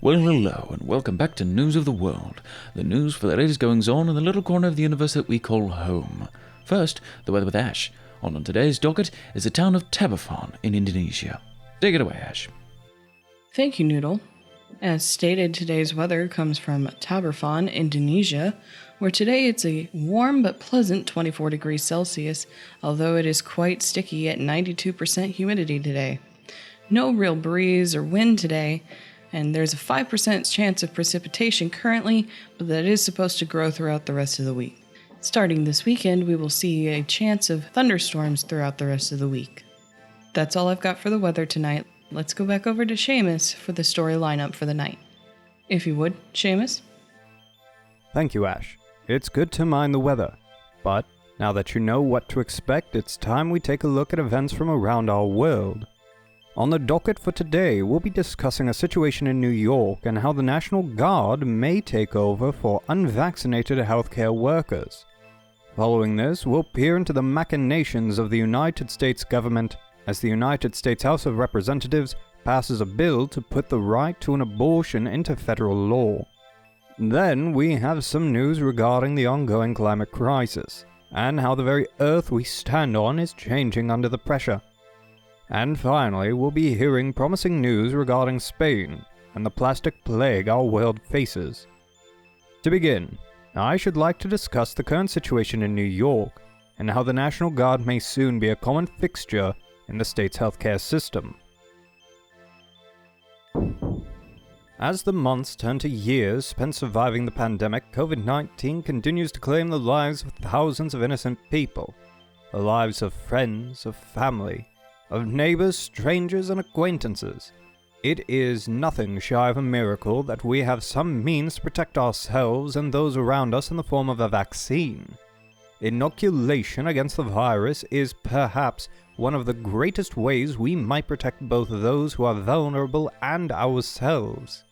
Well, hello, and welcome back to News of the World, the news for the latest goings-on in the little corner of the universe that we call home. First, the weather with Ash. On today's docket is the town of Taberfan in Indonesia. Take it away, Ash. Thank you, Noodle. As stated, today's weather comes from Taberfan, Indonesia, where today it's a warm but pleasant 24 degrees Celsius, although it is quite sticky at 92% humidity today. No real breeze or wind today, and there's a 5% chance of precipitation currently, but that is supposed to grow throughout the rest of the week. Starting this weekend, we will see a chance of thunderstorms throughout the rest of the week. That's all I've got for the weather tonight. Let's go back over to Seamus for the story lineup for the night. If you would, Seamus? Thank you, Ash. It's good to mind the weather, but now that you know what to expect, it's time we take a look at events from around our world. On the docket for today, we'll be discussing a situation in New York and how the National Guard may take over for unvaccinated healthcare workers. Following this, we'll peer into the machinations of the United States government as the United States House of Representatives passes a bill to put the right to an abortion into federal law. Then we have some news regarding the ongoing climate crisis, and how the very earth we stand on is changing under the pressure. And finally, we'll be hearing promising news regarding Spain and the plastic plague our world faces. To begin, I should like to discuss the current situation in New York, and how the National Guard may soon be a common fixture in the state's healthcare system. As the months turn to years spent surviving the pandemic, COVID-19 continues to claim the lives of thousands of innocent people. The lives of friends, of family, of neighbors, strangers, and acquaintances. It is nothing shy of a miracle that we have some means to protect ourselves and those around us in the form of a vaccine. Inoculation against the virus is perhaps one of the greatest ways we might protect both those who are vulnerable and ourselves.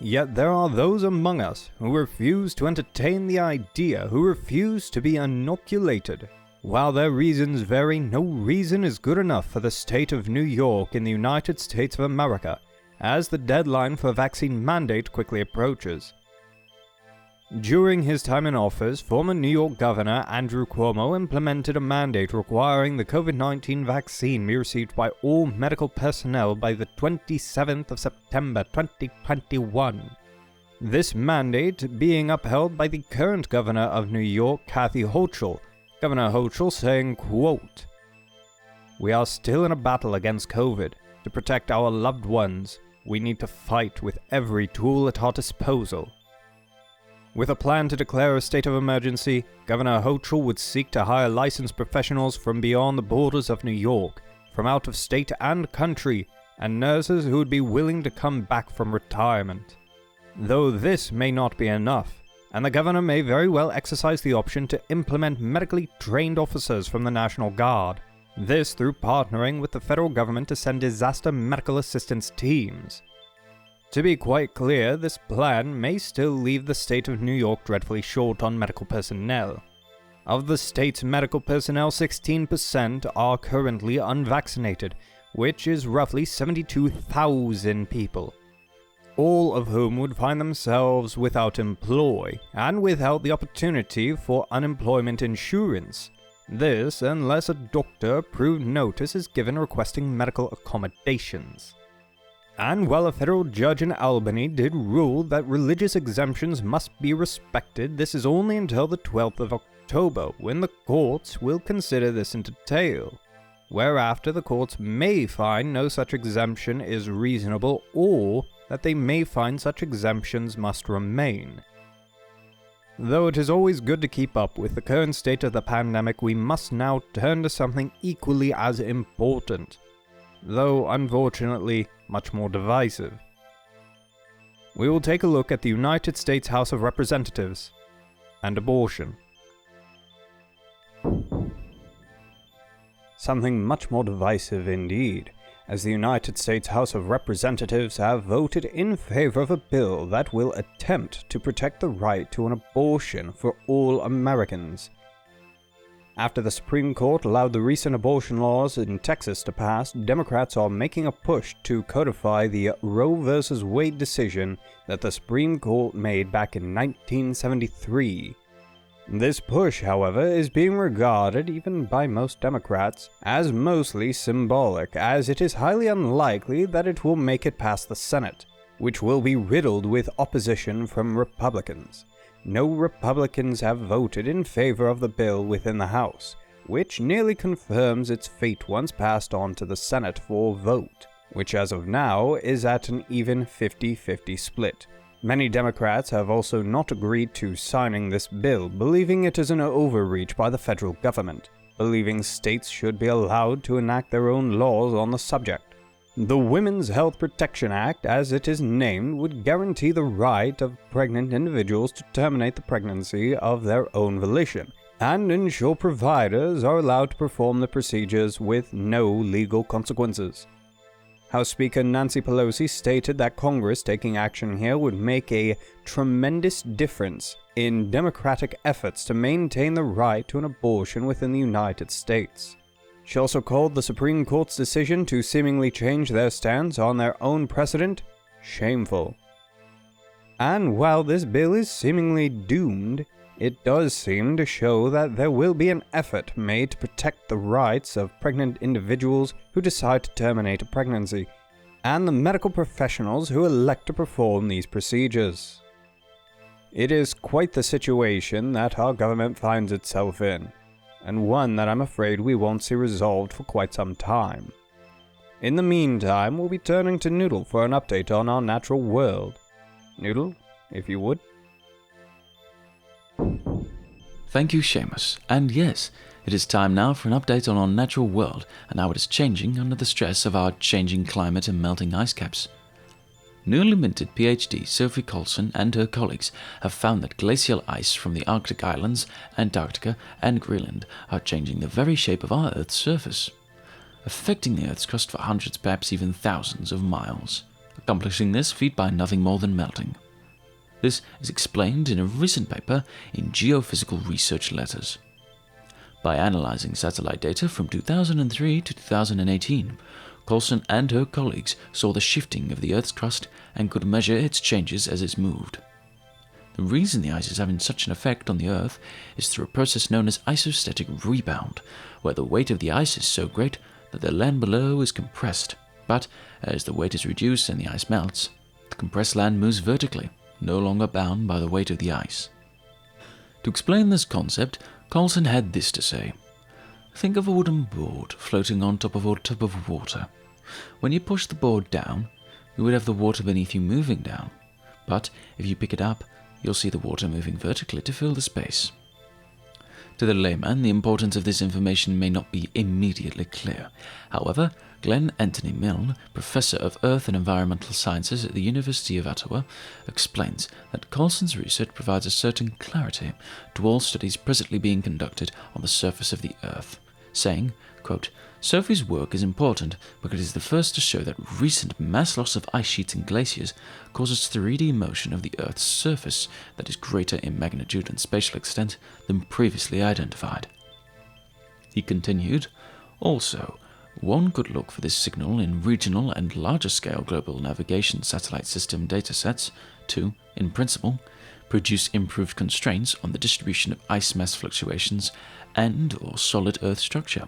Yet there are those among us who refuse to entertain the idea, who refuse to be inoculated. While their reasons vary, no reason is good enough for the state of New York in the United States of America, as the deadline for vaccine mandate quickly approaches. During his time in office, former New York Governor Andrew Cuomo implemented a mandate requiring the COVID-19 vaccine be received by all medical personnel by the 27th of September 2021. This mandate being upheld by the current governor of New York, Kathy Hochul. Governor Hochul saying, quote, "We are still in a battle against COVID. To protect our loved ones, we need to fight with every tool at our disposal." With a plan to declare a state of emergency, Governor Hochul would seek to hire licensed professionals from beyond the borders of New York, from out of state and country, and nurses who would be willing to come back from retirement. Though this may not be enough, and the governor may very well exercise the option to implement medically trained officers from the National Guard, this through partnering with the federal government to send disaster medical assistance teams. To be quite clear, this plan may still leave the state of New York dreadfully short on medical personnel. Of the state's medical personnel, 16% are currently unvaccinated, which is roughly 72,000 people, all of whom would find themselves without employ, and without the opportunity for unemployment insurance. This, unless a doctor-approved notice is given requesting medical accommodations. And while a federal judge in Albany did rule that religious exemptions must be respected, this is only until the 12th of October, when the courts will consider this in detail, whereafter the courts may find no such exemption is reasonable, or that they may find such exemptions must remain. Though it is always good to keep up with the current state of the pandemic, we must now turn to something equally as important, though unfortunately much more divisive. We will take a look at the United States House of Representatives and abortion. Something much more divisive indeed, as the United States House of Representatives have voted in favor of a bill that will attempt to protect the right to an abortion for all Americans. After the Supreme Court allowed the recent abortion laws in Texas to pass, Democrats are making a push to codify the Roe v. Wade decision that the Supreme Court made back in 1973. This push, however, is being regarded, even by most Democrats, as mostly symbolic, as it is highly unlikely that it will make it past the Senate, which will be riddled with opposition from Republicans. No Republicans have voted in favor of the bill within the House, which nearly confirms its fate once passed on to the Senate for vote, which as of now is at an even 50-50 split. Many Democrats have also not agreed to signing this bill, believing it is an overreach by the federal government, believing states should be allowed to enact their own laws on the subject. The Women's Health Protection Act, as it is named, would guarantee the right of pregnant individuals to terminate the pregnancy of their own volition, and ensure providers are allowed to perform the procedures with no legal consequences. House Speaker Nancy Pelosi stated that Congress taking action here would make a tremendous difference in Democratic efforts to maintain the right to an abortion within the United States. She also called the Supreme Court's decision to seemingly change their stance on their own precedent shameful. And while this bill is seemingly doomed, it does seem to show that there will be an effort made to protect the rights of pregnant individuals who decide to terminate a pregnancy, and the medical professionals who elect to perform these procedures. It is quite the situation that our government finds itself in, and one that I'm afraid we won't see resolved for quite some time. In the meantime, we'll be turning to Noodle for an update on our natural world. Noodle, if you would. Thank you, Seamus. And yes, it is time now for an update on our natural world and how it is changing under the stress of our changing climate and melting ice caps. Newly minted PhD Sophie Coulson and her colleagues have found that glacial ice from the Arctic islands, Antarctica and Greenland are changing the very shape of our Earth's surface, affecting the Earth's crust for hundreds, perhaps even thousands of miles, accomplishing this feat by nothing more than melting. This is explained in a recent paper in Geophysical Research Letters. By analyzing satellite data from 2003 to 2018, Coulson and her colleagues saw the shifting of the Earth's crust and could measure its changes as it moved. The reason the ice is having such an effect on the Earth is through a process known as isostatic rebound, where the weight of the ice is so great that the land below is compressed, but as the weight is reduced and the ice melts, the compressed land moves vertically, no longer bound by the weight of the ice. To explain this concept, Coulson had this to say. Think of a wooden board floating on top of a tub of water. When you push the board down, you would have the water beneath you moving down, but if you pick it up, you'll see the water moving vertically to fill the space. To the layman, the importance of this information may not be immediately clear. However, Glenn Anthony Milne, Professor of Earth and Environmental Sciences at the University of Ottawa, explains that Coulson's research provides a certain clarity to all studies presently being conducted on the surface of the Earth, saying, quote, Sophie's work is important because it is the first to show that recent mass loss of ice sheets and glaciers causes 3D motion of the Earth's surface that is greater in magnitude and spatial extent than previously identified. He continued, also, one could look for this signal in regional and larger-scale global navigation satellite system datasets to, in principle, produce improved constraints on the distribution of ice mass fluctuations and/or solid Earth structure.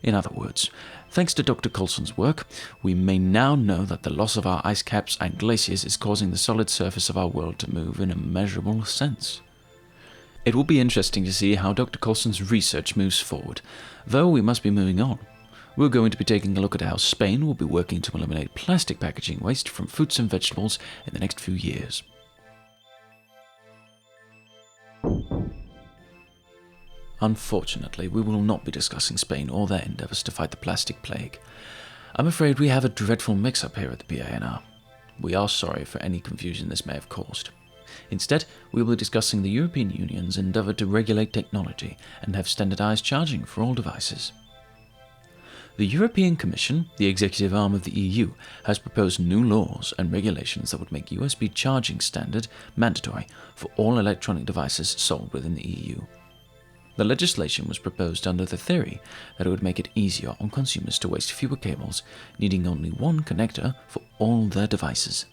In other words, thanks to Dr. Coulson's work, we may now know that the loss of our ice caps and glaciers is causing the solid surface of our world to move in a measurable sense. It will be interesting to see how Dr. Coulson's research moves forward, though we must be moving on. We're going to be taking a look at how Spain will be working to eliminate plastic packaging waste from fruits and vegetables in the next few years. Unfortunately, we will not be discussing Spain or their endeavours to fight the plastic plague. I'm afraid we have a dreadful mix-up here at the PANR. We are sorry for any confusion this may have caused. Instead, we will be discussing the European Union's endeavour to regulate technology and have standardised charging for all devices. The European Commission, the executive arm of the EU, has proposed new laws and regulations that would make USB charging standard mandatory for all electronic devices sold within the EU. The legislation was proposed under the theory that it would make it easier on consumers to waste fewer cables, needing only one connector for all their devices.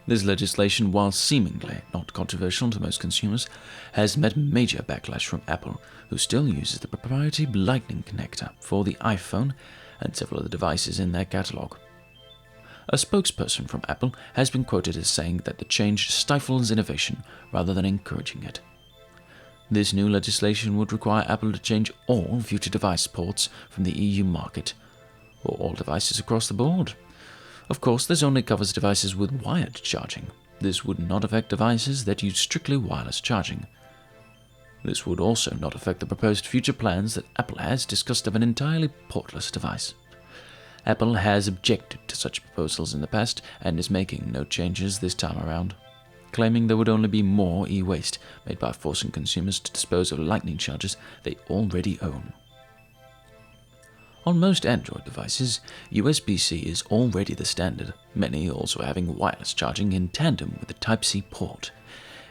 This legislation, while seemingly not controversial to most consumers, has met major backlash from Apple, who still uses the proprietary Lightning connector for the iPhone and several other devices in their catalog. A spokesperson from Apple has been quoted as saying that the change stifles innovation rather than encouraging it. This new legislation would require Apple to change all future device ports from the EU market, or all devices across the board. Of course, this only covers devices with wired charging. This would not affect devices that use strictly wireless charging. This would also not affect the proposed future plans that Apple has discussed of an entirely portless device. Apple has objected to such proposals in the past and is making no changes this time around, claiming there would only be more e-waste made by forcing consumers to dispose of Lightning chargers they already own. On most Android devices, USB-C is already the standard, many also having wireless charging in tandem with the Type-C port.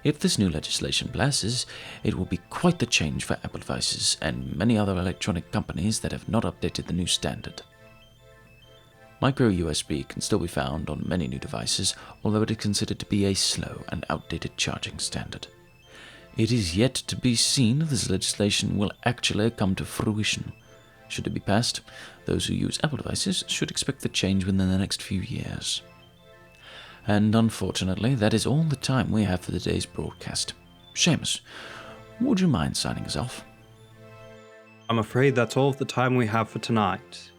If this new legislation passes, it will be quite the change for Apple devices and many other electronic companies that have not updated the new standard. Micro USB can still be found on many new devices, although it is considered to be a slow and outdated charging standard. It is yet to be seen if this legislation will actually come to fruition. Should it be passed, those who use Apple devices should expect the change within the next few years. And unfortunately, that is all the time we have for today's broadcast. Seamus, would you mind signing us off? I'm afraid that's all of the time we have for tonight.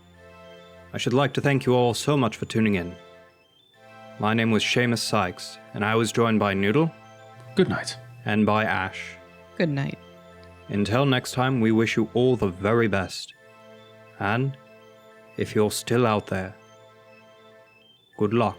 I should like to thank you all so much for tuning in. My name was Seamus Sykes, and I was joined by Noodle. Good night. And by Ash. Good night. Until next time, we wish you all the very best. And, if you're still out there, good luck.